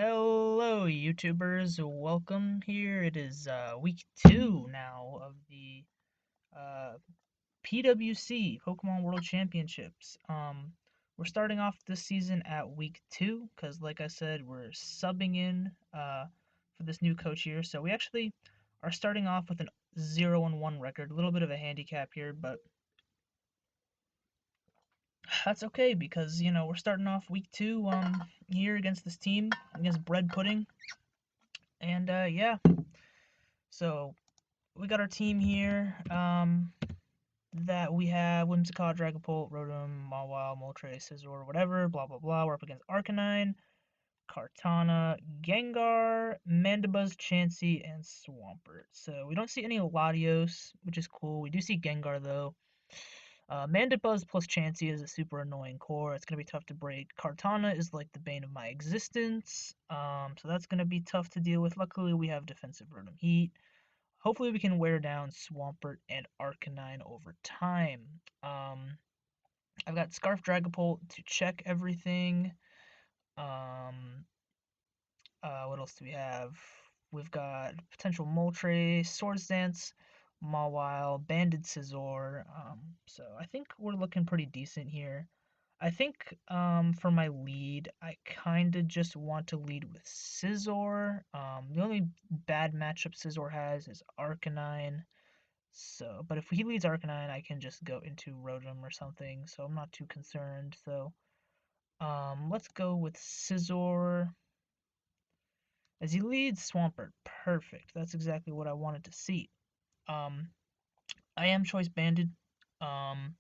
Hello, YouTubers. Welcome here. It is week 2 now of the uh, PWC Pokemon World Championships. We're starting off this season at week 2 because, like I said, we're subbing in for this new coach here. So we actually are starting off with an 0-1 record. A little bit of a handicap here, but that's okay because we're starting off week 2 here against this team against Bread Pudding, and yeah. So we got our team here. That we have Whimsicott, Dragapult, Rotom, Mawile, Moltres, Scizor, whatever, blah blah blah. We're up against Arcanine, Kartana, Gengar, Mandibuzz, Chansey, and Swampert. So we don't see any Latios, which is cool. We do see Gengar though. Mandibuzz plus Chansey is a super annoying core. It's gonna be tough to break. Kartana is like the bane of my existence. So that's gonna be tough to deal with. Luckily, we have defensive Rotom Heat. Hopefully we can wear down Swampert and Arcanine over time. I've got Scarf Dragapult to check everything. Um, what else do we have? We've got potential Moltres, Swords Dance, Mawile, Banded Scizor. So I think we're looking pretty decent here. I think for my lead, I kind of just want to lead with Scizor. The only bad matchup Scizor has is Arcanine. So, but if he leads Arcanine, I can just go into Rotom or something, so I'm not too concerned. So, let's go with Scizor as he leads Swampert. Perfect. That's exactly what I wanted to see. Um, I am choice banded. Um,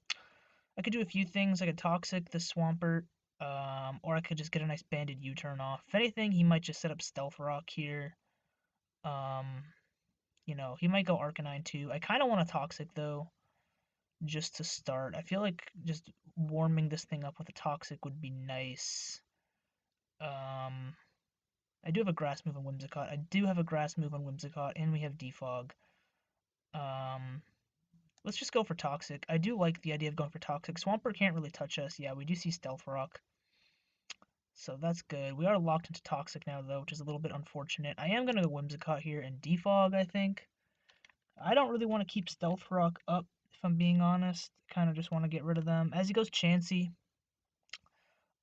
I could do a few things. I could Toxic the Swampert, or I could just get a nice banded U-turn off. If anything, he might just set up Stealth Rock here. Um, he might go Arcanine too. I kind of want a Toxic though, just to start. I feel like just warming this thing up with a Toxic would be nice. Um, I do have a Grass move on Whimsicott. And we have Defog. Um, let's just go for Toxic. I do like the idea of going for Toxic. Swampert can't really touch us. Yeah, we do see Stealth Rock. So that's good. We are locked into Toxic now, though, which is a little bit unfortunate. I am going to go Whimsicott here and Defog, I think. I don't really want to keep Stealth Rock up, if I'm being honest. Kind of just want to get rid of them. As he goes Chansey,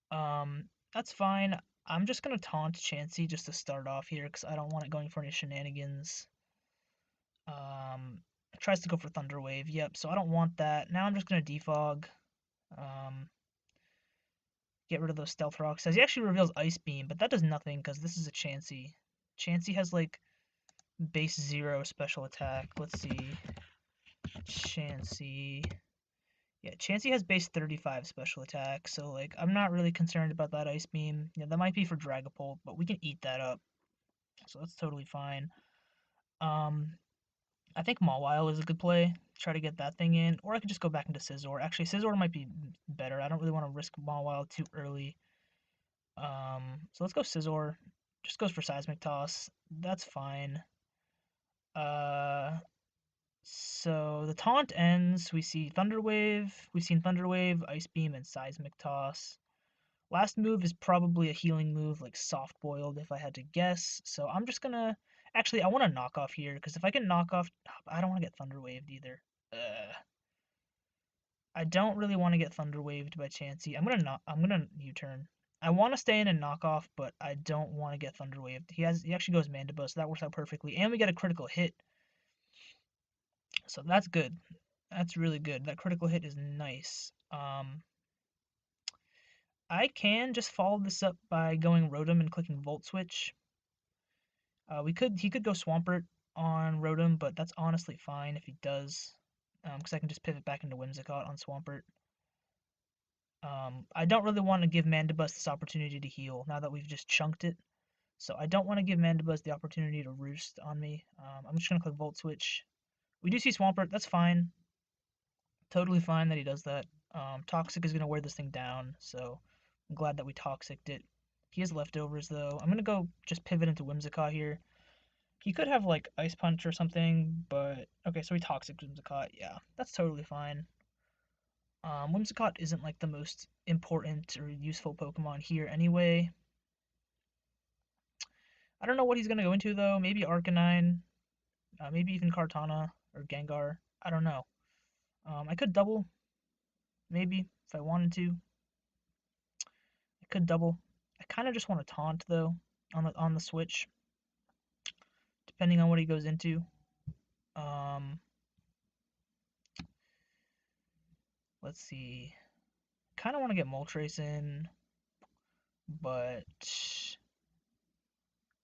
that's fine. I'm just gonna taunt Chansey just to start off here because I don't want it going for any shenanigans. Tries to go for Thunder Wave. Yep, so I don't want that. Now I'm just gonna defog. Um, get rid of those Stealth Rocks. As he actually reveals Ice Beam, but that does nothing because this is a Chansey. Chansey has like base 0 special attack. Let's see. Chansey. Yeah, Chansey has base 35 special attack, so like I'm not really concerned about that Ice Beam. Yeah, that might be for Dragapult, but we can eat that up. So that's totally fine. Um I think Mawile is a good play. Try to get that thing in. Or I could just go back into Scizor. Actually, Scizor might be better. I don't really want to risk Mawile too early. So let's go Scizor. Just goes for Seismic Toss. That's fine. Uh So the taunt ends. We see Thunder Wave. We've seen Thunder Wave, Ice Beam, and Seismic Toss. Last move is probably a healing move, like Soft Boiled, if I had to guess. So I'm just gonna. Actually, I want to knock off here because if I can knock off, I don't want to get Thunder Waved either. I don't really want to get Thunder Waved by Chansey. I'm gonna U-turn. I want to stay in and knock off, but I don't want to get Thunder Waved. He actually goes Mandibuzz, so that works out perfectly, and we get a critical hit. So that's good. That's really good. That critical hit is nice. I can just follow this up by going Rotom and clicking Volt Switch. He could go Swampert on Rotom, but that's honestly fine if he does, because I can just pivot back into Whimsicott on Swampert. I don't really want to give Mandibuzz this opportunity to heal now that we've just chunked it. So I don't want to give Mandibuzz the opportunity to roost on me. I'm just gonna click Volt Switch. We do see Swampert. That's fine. Totally fine that he does that. Toxic is gonna wear this thing down, so I'm glad that we Toxiced it. He has leftovers though. I'm gonna go just pivot into Whimsicott here. He could have like Ice Punch or something, but okay, so he Toxic Whimsicott. Yeah, that's totally fine. Whimsicott isn't like the most important or useful Pokemon here anyway. I don't know what he's gonna go into though. Maybe Arcanine, maybe even Kartana or Gengar. I don't know. I could double, maybe, if I wanted to. I could double. I kind of just want to taunt though on the switch, depending on what he goes into. Um, let's see. Kind of want to get Moltres in, but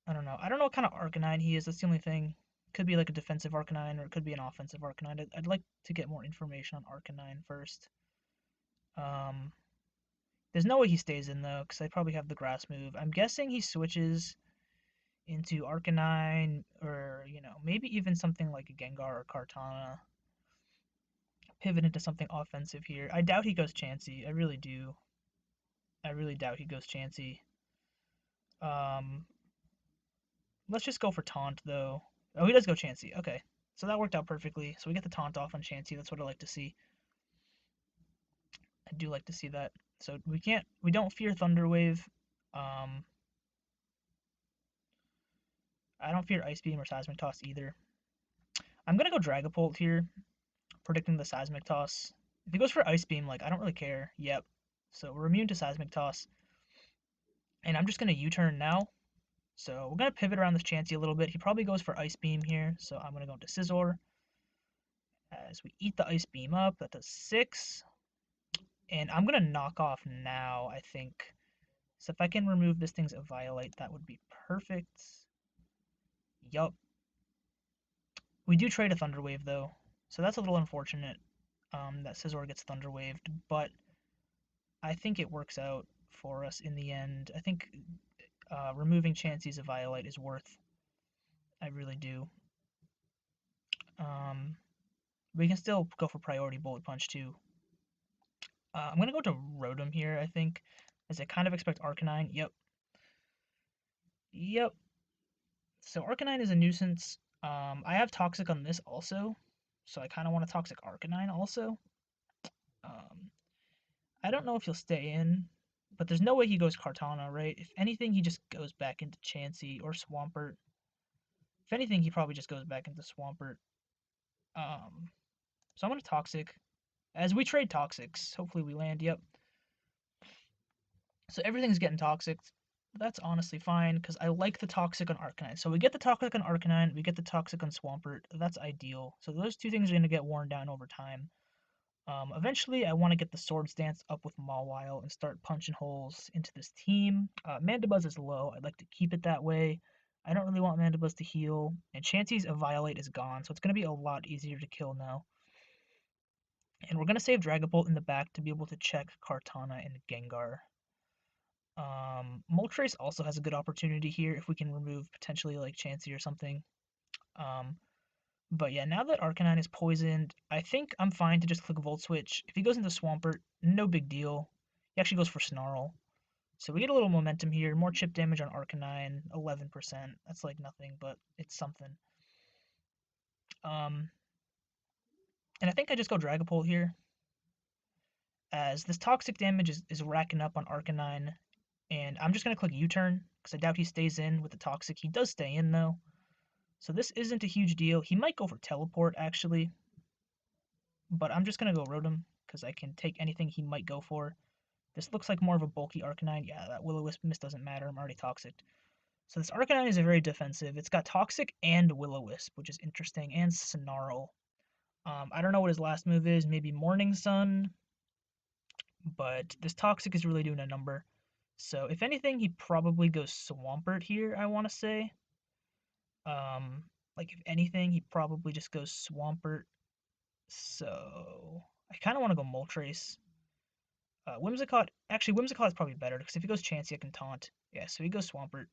I don't know. I don't know what kind of Arcanine he is. That's the only thing. Could be like a defensive Arcanine, or it could be an offensive Arcanine. I'd like to get more information on Arcanine first. Um, there's no way he stays in though, because I probably have the grass move. I'm guessing he switches into Arcanine, or maybe even something like a Gengar or Kartana. Pivot into something offensive here. I doubt he goes Chansey. I really do. I really doubt he goes Chansey. Um, let's just go for Taunt though. Oh, he does go Chansey. Okay, so that worked out perfectly. So we get the Taunt off on Chansey. That's what I like to see. I do like to see that. So we don't fear Thunder Wave. Um, I don't fear Ice Beam or Seismic Toss either. I'm gonna go Dragapult here, predicting the Seismic Toss. If he goes for Ice Beam, like I don't really care. Yep. So we're immune to Seismic Toss. And I'm just gonna U-turn now. So we're gonna pivot around this Chansey a little bit. He probably goes for Ice Beam here. So I'm gonna go into Scizor. As we eat the Ice Beam up, that does 6. And I'm gonna knock off now, I think. So if I can remove this thing's Eviolite, that would be perfect. Yup. We do trade a Thunder Wave though, so that's a little unfortunate that Scizor gets Thunder Waved, but I think it works out for us in the end. I think removing Chansey's Eviolite is worth. I really do. We can still go for priority Bullet Punch too. I'm gonna go to Rotom here, I think, as I kind of expect Arcanine. Yep. Yep. So Arcanine is a nuisance. I have Toxic on this also, so I kind of want a Toxic Arcanine also. Um, I don't know if he'll stay in, but there's no way he goes Kartana, right? If anything, he just goes back into Chansey or Swampert. If anything, he probably just goes back into Swampert. So I'm gonna Toxic. As we trade Toxics, hopefully we land. Yep. So everything's getting Toxic. That's honestly fine, because I like the Toxic on Arcanine. So we get the Toxic on Arcanine, we get the Toxic on Swampert. That's ideal. So those two things are going to get worn down over time. Eventually, I want to get the Swords Dance up with Mawile and start punching holes into this team. Mandibuzz is low. I'd like to keep it that way. I don't really want Mandibuzz to heal. And Chansey's Eviolite is gone, so it's going to be a lot easier to kill now. And we're going to save Dragapult in the back to be able to check Kartana and Gengar. Moltres also has a good opportunity here if we can remove potentially like Chansey or something. But yeah, now that Arcanine is poisoned, I think I'm fine to just click Volt Switch. If he goes into Swampert, no big deal. He actually goes for Snarl. So we get a little momentum here. More chip damage on Arcanine, 11%. That's like nothing, but it's something. And I think I just go Dragapult here, as this toxic damage is racking up on Arcanine. And I'm just going to click U-turn, because I doubt he stays in with the Toxic. He does stay in, though. So this isn't a huge deal. He might go for Teleport, actually. But I'm just going to go Rotom, because I can take anything he might go for. This looks like more of a bulky Arcanine. Yeah, that Will-O-Wisp miss doesn't matter. I'm already Toxic. So this Arcanine is very defensive. It's got Toxic and Will-O-Wisp, which is interesting, and Snarl. I don't know what his last move is. Maybe Morning Sun. But this Toxic is really doing a number. So if anything, he probably goes Swampert here, I want to say. Like if anything, he probably just goes Swampert. So I kind of want to go Moltres. Whimsicott, actually Whimsicott is probably better, because if he goes Chansey, I can taunt. Yeah, so he goes Swampert.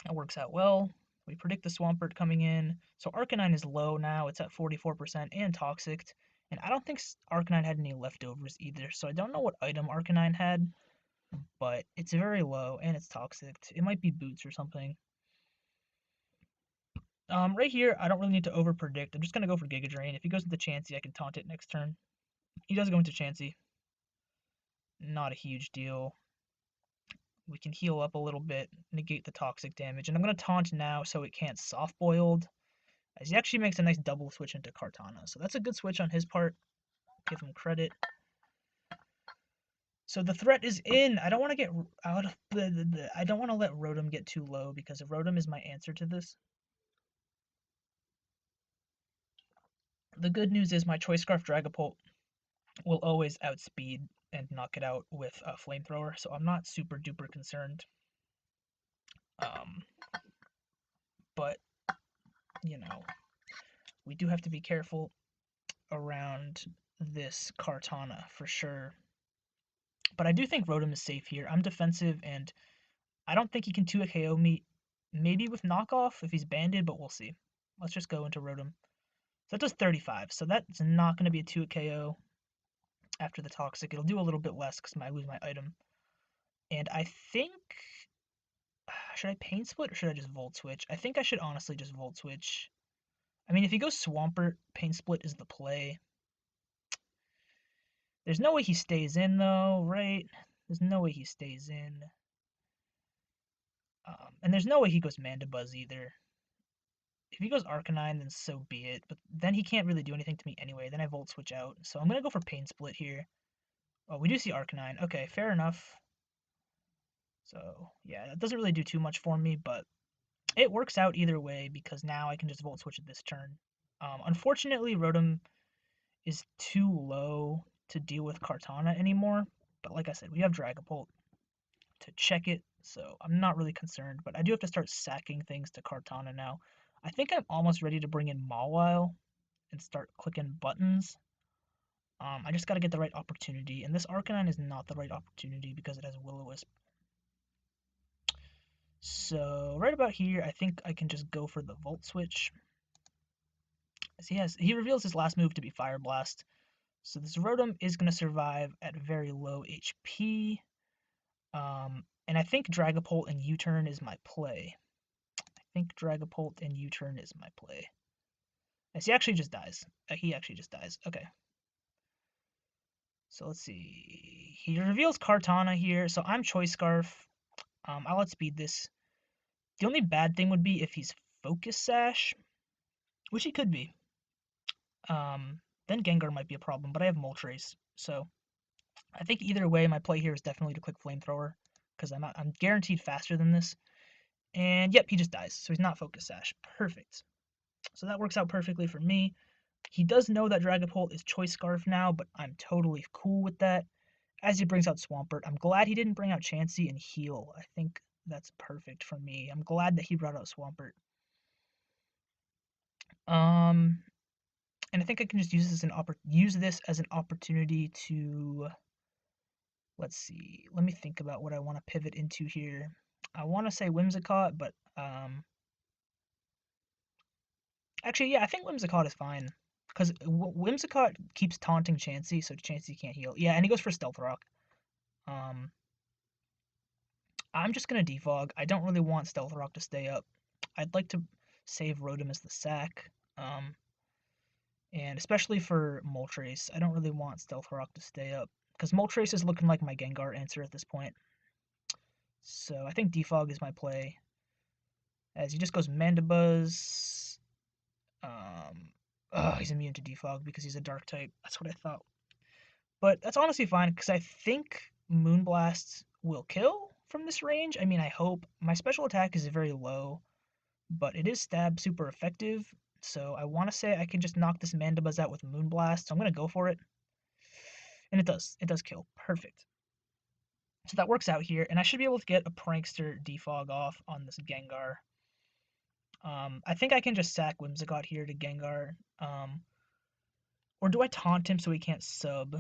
That works out well. We predict the Swampert coming in. So Arcanine is low now. It's at 44% and Toxic. And I don't think Arcanine had any leftovers either. So I don't know what item Arcanine had, but it's very low and it's Toxic. It might be Boots or something. Right here, I don't really need to over-predict. I'm just going to go for Giga Drain. If he goes into Chansey, I can taunt it next turn. He does go into Chansey. Not a huge deal. We can heal up a little bit, negate the toxic damage, and I'm going to taunt now so it can't soft-boiled, as he actually makes a nice double switch into Kartana. So that's a good switch on his part. Give him credit. So the threat is in. I don't want to get out of I don't want to let Rotom get too low, because if Rotom is my answer to this. The good news is my Choice Scarf Dragapult will always outspeed and knock it out with a Flamethrower, so I'm not super duper concerned. But, you know, we do have to be careful around this Kartana for sure. But I do think Rotom is safe here. I'm defensive, and I don't think he can 2 KO me. Maybe with knockoff if he's banded, but we'll see. Let's just go into Rotom. So that does 35. So that's not going to be a 2 KO after the Toxic. It'll do a little bit less because I lose my item. And I think... Should I Pain Split or should I just Volt Switch? I think I should honestly just Volt Switch. I mean, if he goes Swampert, Pain Split is the play. There's no way he stays in, though, right? There's no way he stays in. And there's no way he goes Mandibuzz either. If he goes Arcanine, then so be it. But then he can't really do anything to me anyway. Then I Volt Switch out. So I'm going to go for Pain Split here. Oh, we do see Arcanine. Okay, fair enough. So, yeah, that doesn't really do too much for me, but it works out either way because now I can just Volt Switch at this turn. Unfortunately, Rotom is too low to deal with Kartana anymore. But like I said, we have Dragapult to check it, so I'm not really concerned. But I do have to start sacking things to Kartana now. I think I'm almost ready to bring in Mawile and start clicking buttons. I just got to get the right opportunity, and this Arcanine is not the right opportunity because it has Will-O-Wisp. So right about here, I think I can just go for the Volt Switch. As he reveals his last move to be Fire Blast. So this Rotom is going to survive at very low HP. And I think Dragapult and U-Turn is my play. As he actually just dies. Okay. So let's see. He reveals Kartana here. So I'm Choice Scarf. I'll outspeed this. The only bad thing would be if he's Focus Sash, which he could be. Then Gengar might be a problem, but I have Moltres. So I think either way, my play here is definitely to click Flamethrower, because I'm guaranteed faster than this. And yep, he just dies, so he's not Focus Sash. Perfect. So that works out perfectly for me. He does know that Dragapult is Choice Scarf now, but I'm totally cool with that. As he brings out Swampert, I'm glad he didn't bring out Chansey and Heal. I think that's perfect for me. I'm glad that he brought out Swampert. And I think I can just use this as an opportunity to... Let's see. Let me think about what I want to pivot into here. I want to say Whimsicott, but actually, yeah, I think Whimsicott is fine because Whimsicott keeps taunting Chansey, so Chansey can't heal. Yeah, and he goes for Stealth Rock. I'm just gonna defog. I don't really want Stealth Rock to stay up. I'd like to save Rotom as the sack. And especially for Moltres, I don't really want Stealth Rock to stay up because Moltres is looking like my Gengar answer at this point. So I think defog is my play. As he just goes Mandibuzz. He's immune to defog because he's a dark type. That's what I thought. But that's honestly fine because I think Moonblast will kill from this range. I mean, I hope. My special attack is very low, but it is stab super effective. So I want to say I can just knock this Mandibuzz out with Moonblast. So I'm going to go for it. And it does. It does kill. Perfect. So that works out here. And I should be able to get a Prankster defog off on this Gengar. I think I can just sack Whimsicott here to Gengar. Or do I taunt him so he can't sub?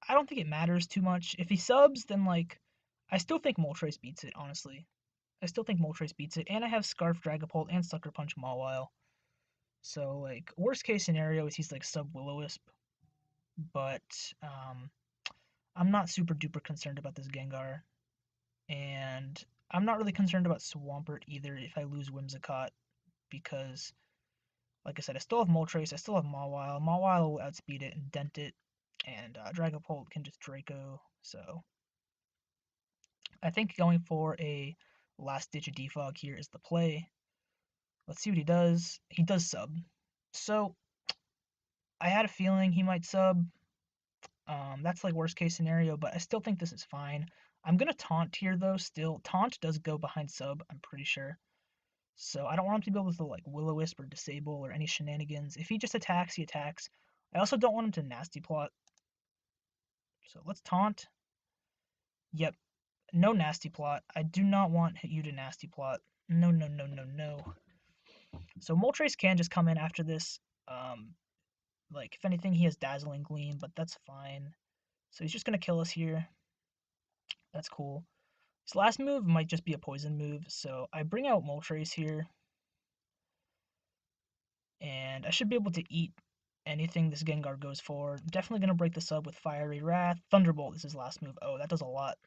I don't think it matters too much. If he subs, then, like, I still think Moltres beats it, honestly. I still think Moltres beats it. And I have Scarf Dragapult and Sucker Punch Mawile. So, like, worst case scenario is he's, like, sub Will-O-Wisp. But, I'm not super duper concerned about this Gengar. And I'm not really concerned about Swampert either if I lose Whimsicott. Because, like I said, I still have Moltres, I still have Mawile. Mawile will outspeed it and dent it. And Dragapult can just Draco, so... I think going for a last-ditch defog here is the play. Let's see what he does. He does sub. So I had a feeling he might sub. That's like worst case scenario, but I still think this is fine. I'm gonna taunt here though. Still, taunt does go behind sub. I'm pretty sure. So I don't want him to be able to like Will-O-Wisp or disable or any shenanigans. If he just attacks, he attacks. I also don't want him to nasty plot. So let's taunt. Yep, no nasty plot. I do not want you to nasty plot. No, no, no, no, no. So Moltres can just come in after this. Like, if anything, he has Dazzling Gleam, but that's fine. So he's just going to kill us here. That's cool. His last move might just be a poison move, so I bring out Moltres here. And I should be able to eat anything this Gengar goes for. I'm definitely going to break this up with Fiery Wrath. Thunderbolt is his last move. Oh, that does a lot.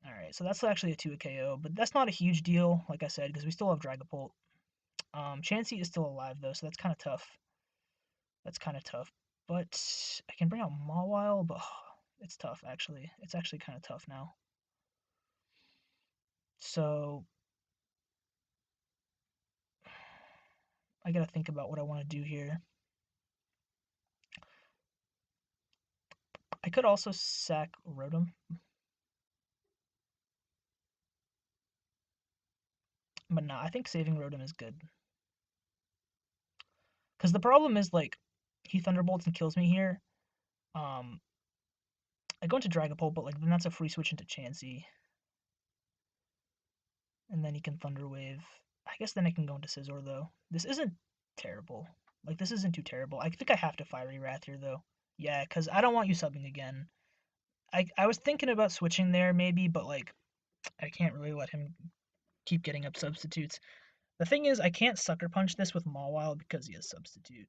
Alright, so that's actually a 2 KO, but that's not a huge deal, like I said, because we still have Dragapult. Chansey is still alive, though, so that's kind of tough. That's kind of tough. But I can bring out Mawile, but it's tough, actually. It's actually kind of tough now. So I gotta think about what I want to do here. I could also sack Rotom. But nah, I think saving Rotom is good. Because the problem is, like, he Thunderbolts and kills me here. I go into Dragapult, but, like, then that's a free switch into Chansey. And then he can Thunder Wave. I guess then I can go into Scizor, though. This isn't terrible. Like, this isn't too terrible. I think I have to Fiery Wrath here, though. Yeah, because I don't want you subbing again. I was thinking about switching there, maybe, but, like, I can't really let him keep getting up substitutes. The thing is, I can't Sucker Punch this with Mawile because he has Substitute.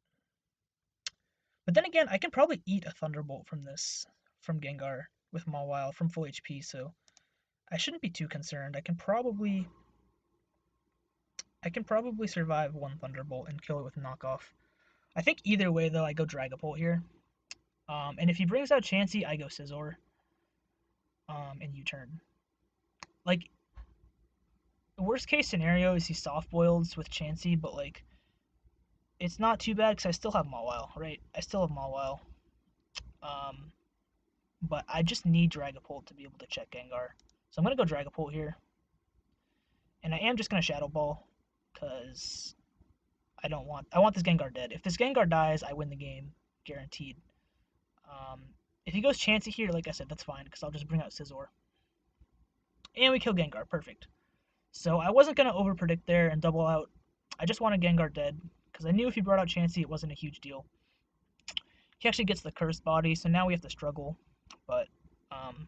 But then again, I can probably eat a Thunderbolt from this, from Gengar, with Mawile, from full HP, so I shouldn't be too concerned. I can probably survive one Thunderbolt and kill it with Knockoff. I think either way, though, I go Dragapult here. And if he brings out Chansey, I go Scizor. And U-turn. Like, the worst case scenario is he soft boils with Chansey, but like, it's not too bad because I still have Mawile, right? I still have Mawile. But I just need Dragapult to be able to check Gengar. So I'm going to go Dragapult here. And I am just going to Shadow Ball because I want this Gengar dead. If this Gengar dies, I win the game, guaranteed. If he goes Chansey here, like I said, that's fine because I'll just bring out Scizor. And we kill Gengar, perfect. So I wasn't going to overpredict there and double out. I just wanted Gengar dead because I knew if he brought out Chansey, it wasn't a huge deal. He actually gets the Cursed Body, so now we have to struggle. But I'm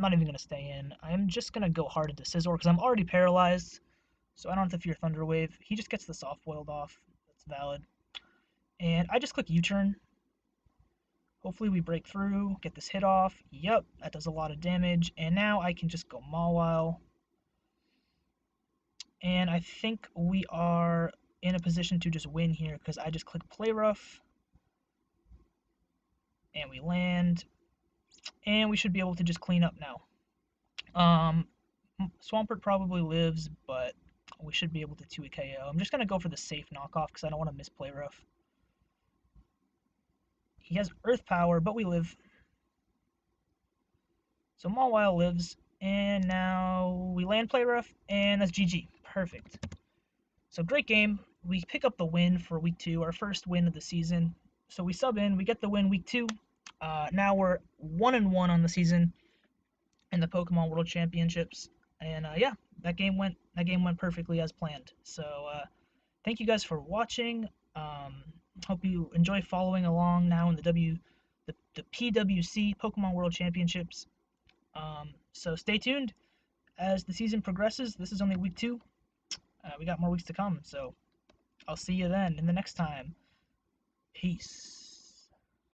not even going to stay in. I'm just going to go hard into Scizor because I'm already paralyzed. So I don't have to fear Thunder Wave. He just gets the soft boiled off. That's valid. And I just click U-turn. Hopefully we break through, get this hit off. Yep, that does a lot of damage. And now I can just go Mawile. And I think we are in a position to just win here because I just click Play Rough. And we land. And we should be able to just clean up now. Swampert probably lives, but we should be able to 2 KO. I'm just going to go for the safe knockoff because I don't want to miss Play Rough. He has Earth Power, but we live. So Mawile lives, and now we land Play Rough, and that's GG. Perfect. So great game. We pick up the win for week 2, our first win of the season. So we sub in, we get the win week 2. Now we're 1-1 on the season in the Pokemon World Championships. And yeah, that game went perfectly as planned. So thank you guys for watching. Hope you enjoy following along now in the PWC Pokemon World Championships. So stay tuned as the season progresses. This is only week 2. We got more weeks to come, so I'll see you then in the next time. Peace.